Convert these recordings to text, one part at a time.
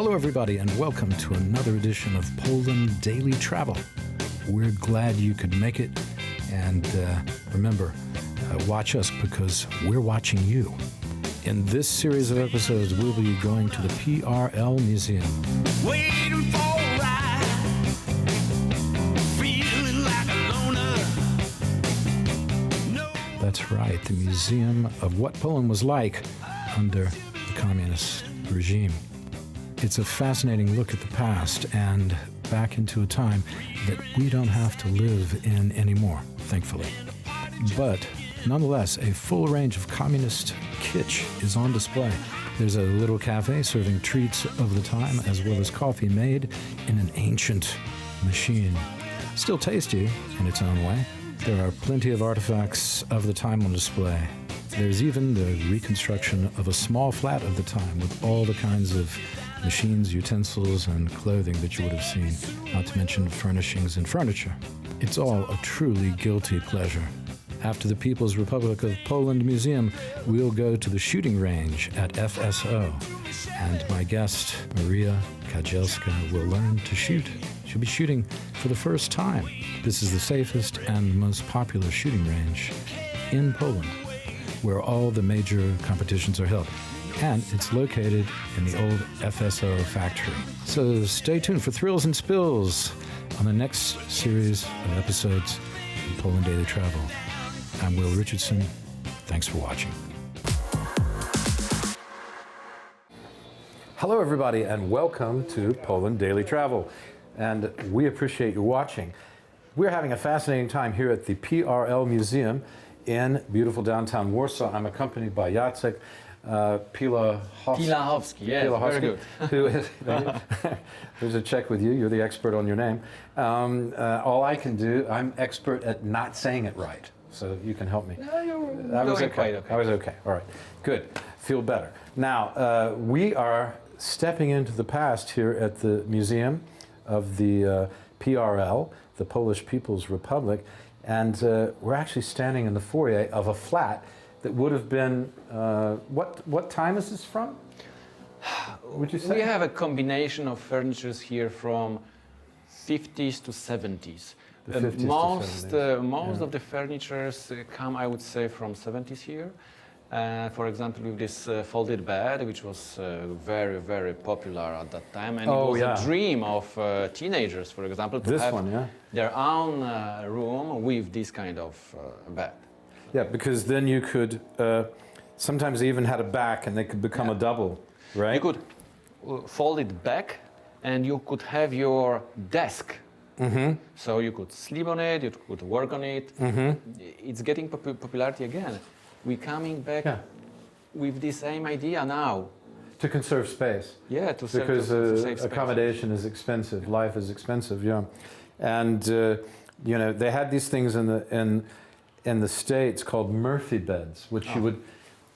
Hello, everybody, and welcome to another edition of Poland Daily Travel. We're glad you could make it, and remember, watch us because we're watching you. In this series of episodes, we'll be going to the PRL Museum. Waiting for a ride, feeling like a loner. No. That's right, the museum of what Poland was like under the communist regime. It's a fascinating look at the past and back into a time that we don't have to live in anymore, thankfully. But nonetheless, a full range of communist kitsch is on display. There's a little cafe serving treats of the time, as well as coffee made in an ancient machine. Still tasty in its own way. There are plenty of artifacts of the time on display. There's even the reconstruction of a small flat of the time with all the kinds of machines, utensils, and clothing that you would have seen, not to mention furnishings and furniture. It's all a truly guilty pleasure. After the People's Republic of Poland Museum, we'll go to the shooting range at FSO, and my guest, Maria Kadzielska, will learn to shoot. She'll be shooting for the first time. This is the safest and most popular shooting range in Poland, where all the major competitions are held. And it's located in the old FSO factory. So stay tuned for thrills and spills on the next series of episodes of Poland Daily Travel. I'm Will Richardson. Thanks for watching. Hello, everybody, and welcome to Poland Daily Travel. And we appreciate you watching. We're having a fascinating time here at the PRL Museum in beautiful downtown Warsaw. I'm accompanied by Jacek Pilachowski, yes, very good. Who is, there's a check with you. You're the expert on your name. All I can do, I'm expert at not saying it right. So you can help me. No, you're I was doing okay. quite okay. I was okay. All right. Good. Feel better. Now, we are stepping into the past here at the Museum of the PRL, the Polish People's Republic, and we're actually standing in the foyer of a flat that would have been, what time is this from? Would you say? We have a combination of furnitures here from 50s to 70s. The 50s to Most 70s. of the furnitures come, I would say, from 70s here. For example, with this folded bed, which was very, very popular at that time, and it was a dream of teenagers, for example, to have their own room with this kind of bed. Yeah, because then you could, sometimes they even had a back and they could become a double, right? You could fold it back and you could have your desk. Mm-hmm. So you could sleep on it, you could work on it. Mm-hmm. It's getting popularity again. We're coming back with the same idea now. To conserve space. Yeah, to save because space. accommodation is expensive, life is expensive, yeah. And, you know, they had these things in the States called Murphy beds, which you would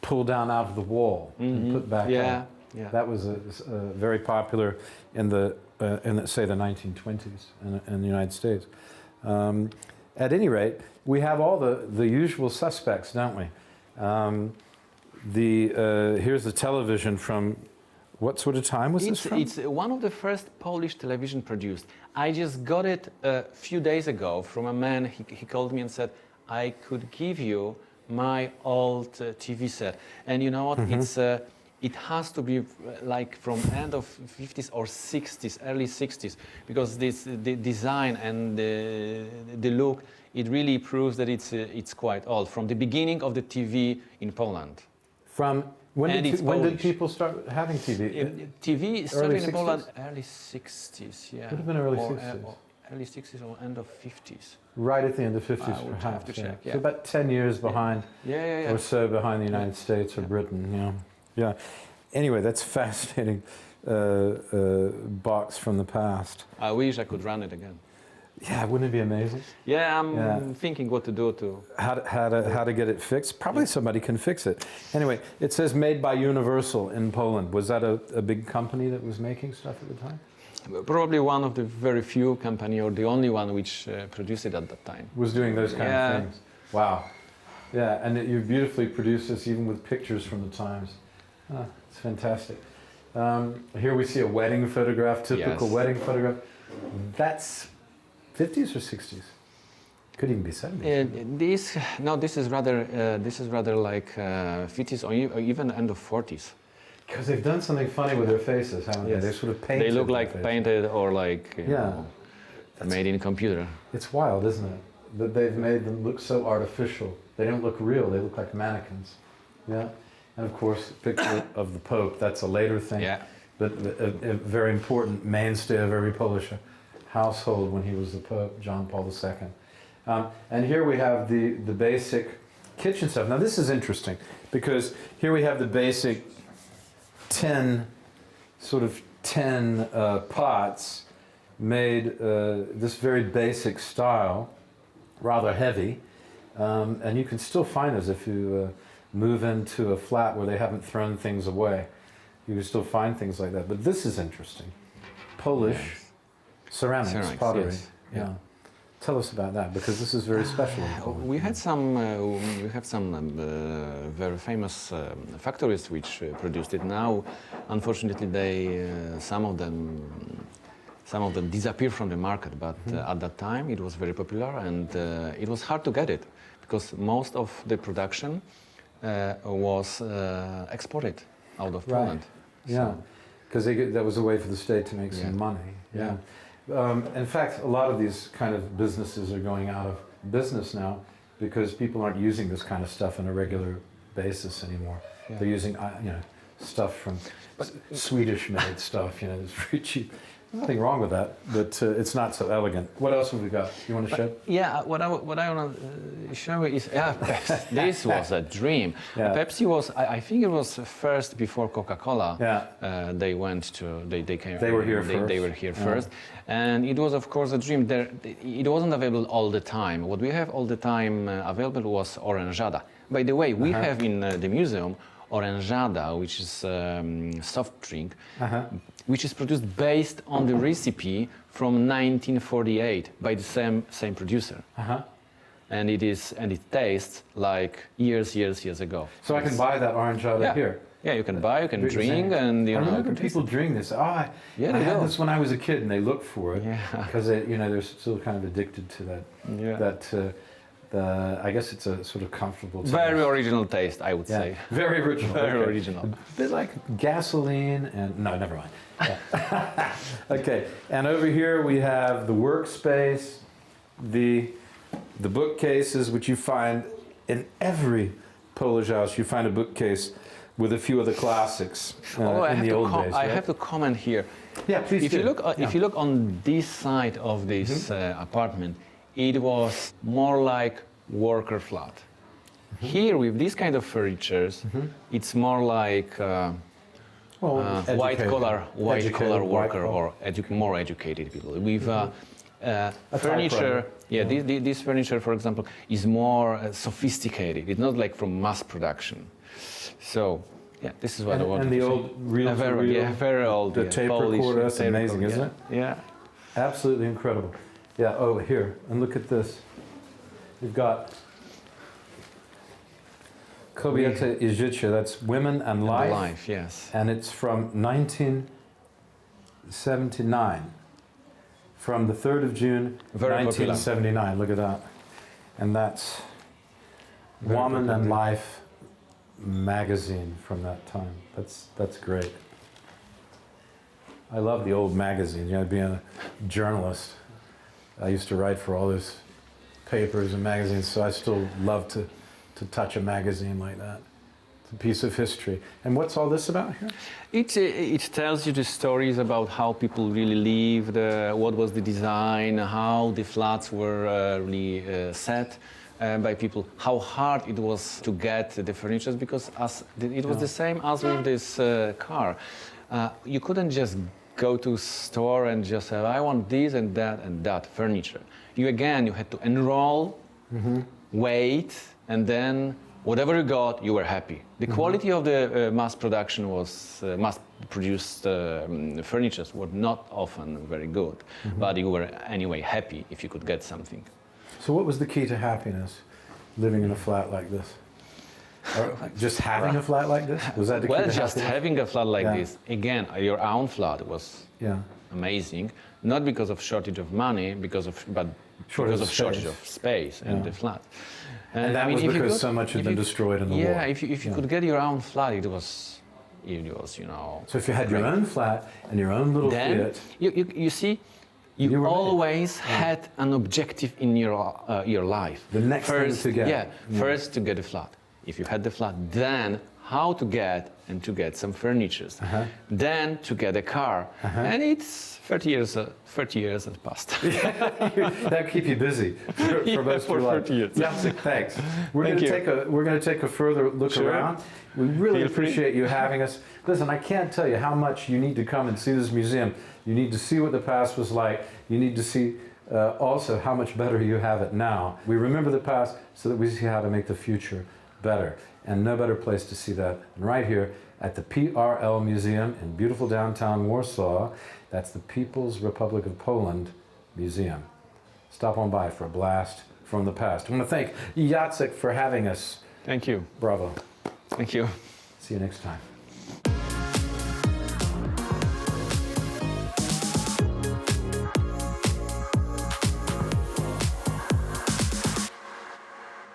pull down out of the wall and put back on. Yeah. That was very popular in the say the 1920s in the United States. At any rate, we have all the usual suspects, don't we? Here's the television from what sort of time was this from? It's one of the first Polish television produced. I just got it a few days ago from a man. He called me and said, I could give you my old TV set. And you know what? Mm-hmm. It has to be like from end of 50s or 60s, early 60s, because the design and the look, it really proves that it's quite old, from the beginning of the TV in Poland. From when did people start having TV? TV started in Poland early 60s, yeah. Would have been early 60s. Early 60s or end of 50s. Right at the end of 50s, I would perhaps. have to check, yeah. So about 10 years behind, or so behind the United States or Britain, yeah. Anyway, that's fascinating box from the past. I wish I could run it again. Yeah, wouldn't it be amazing? Yeah, I'm thinking what to do to... How to get it fixed? Probably somebody can fix it. Anyway, it says made by Universal in Poland. Was that a big company that was making stuff at the time? Probably one of the very few company, or the only one which produced it at that time. Was doing those kind of things. Wow. Yeah, and you beautifully produced this even with pictures from the times. It's fantastic. Here we see a wedding photograph, typical Yes. wedding photograph. That's 50s or 60s? Could even be 70s. This is rather like 50s or even end of 40s. Because they've done something funny with their faces, haven't Yes. they? They sort of painted They look their like faces. painted or like Yeah. made in computer. It's wild, isn't it? That they've made them look so artificial. They don't look real, they look like mannequins. Yeah. And of course, picture of the Pope, that's a later thing. Yeah. But a very important mainstay of every Polish household when he was the Pope, John Paul II. And here we have the basic kitchen stuff. Now this is interesting because here we have the basic tin pots made this very basic style, rather heavy. And you can still find those if you move into a flat where they haven't thrown things away. You can still find things like that. But this is interesting. Polish ceramics, pottery. Yes. Yeah. Tell us about that because this is very special. in Poland. We have some very famous factories which produced it. Now, unfortunately, some of them disappeared from the market. But at that time, it was very popular, and it was hard to get it because most of the production was exported out of Poland. Yeah, because that was a way for the state to make some money. Yeah. In fact, a lot of these kind of businesses are going out of business now because people aren't using this kind of stuff on a regular basis anymore. Yeah. They're using, stuff from Swedish-made stuff. It's very cheap. Nothing wrong with that, but it's not so elegant. What else have we got? You want to show? Yeah, what I want to show you is this was a dream. Yeah. Pepsi was, I think it was first before Coca-Cola. Yeah. They came. They were here first. They were here first, and it was of course a dream. It wasn't available all the time. What we have all the time available was oranżada. By the way, we have in the museum oranżada, which is soft drink, which is produced based on the recipe from 1948 by the same producer. And it tastes like years ago. So I can buy that oranżada here. Yeah, you can buy, you can You're saying, drink, and you I know. remember people drink this. I they had do. this when I was a kid, and they looked for it Yeah. because they're still kind of addicted to that. Yeah. I guess it's a sort of comfortable taste. Very original taste, I would say. Very original. Very okay. original. A bit like gasoline and no, never mind. Yeah. Okay, and over here we have the workspace, the bookcases, which you find in every Polish house. You find a bookcase with a few of the classics in the old days. I have to comment here. Yeah, please If do. you look, if you look on this side of this apartment, it was more like worker flat. Here, with this kind of furnitures, it's more like white collar worker or more educated people. With furniture, this furniture, for example, is more sophisticated. It's not like from mass production. So, yeah, this is what I want and to the say. old reel to reel, very old. the tape Polish recorder, that's tape amazing, recorder, isn't it? Yeah. Absolutely incredible. Yeah, oh, here, and look at this. We've got Kobiety i Życie, that's Women and Life. Life, yes. And it's from 1979. From the 3rd of June, Very 1979. Look at that. And that's Very Woman and popular. Life magazine from that time. That's great. I love the old magazines. Being a journalist, I used to write for all those papers and magazines, so I still love to touch a magazine like that. It's a piece of history. And what's all this about here? It tells you the stories about how people really lived, what was the design, how the flats were really set by people, how hard it was to get the furniture, because it was the same as with this car. You couldn't just go to a store and just say, I want this and that furniture. You had to enroll, wait, and then whatever you got, you were happy. The quality of the mass production was mass-produced furniture were not often very good, but you were anyway happy if you could get something. So what was the key to happiness living in a flat like this? Or just having a flat like this? Was that the key Well, to just happiness? having a flat like Yeah. this, again, your own flat was Yeah. amazing. Not because of shortage of money, but because of Shortage shortage of of space and Yeah. the flat. And that I mean, was if you because could- so much had if been you- destroyed in the war. Yeah, if you could get your own flat, it was, So if you had your own flat and your own little Then Fiat, you see, You you were ready. always had an objective in your life. The next thing to get. Yeah, first to get a flat. If you had the flat, then how to get some furniture. Then to get a car, and it's 30 years had passed. that keep you busy for most of for your life. 30 years. Jacek, thanks. We're Thank going to take a further look Sure. around. We really Feel free. appreciate you having us. Listen, I can't tell you how much you need to come and see this museum. You need to see what the past was like. You need to see also how much better you have it now. We remember the past so that we see how to make the future better. And no better place to see that than right here at the PRL Museum in beautiful downtown Warsaw. That's the People's Republic of Poland Museum. Stop on by for a blast from the past. I want to thank Jacek for having us. Thank you. Bravo. Thank you. See you next time.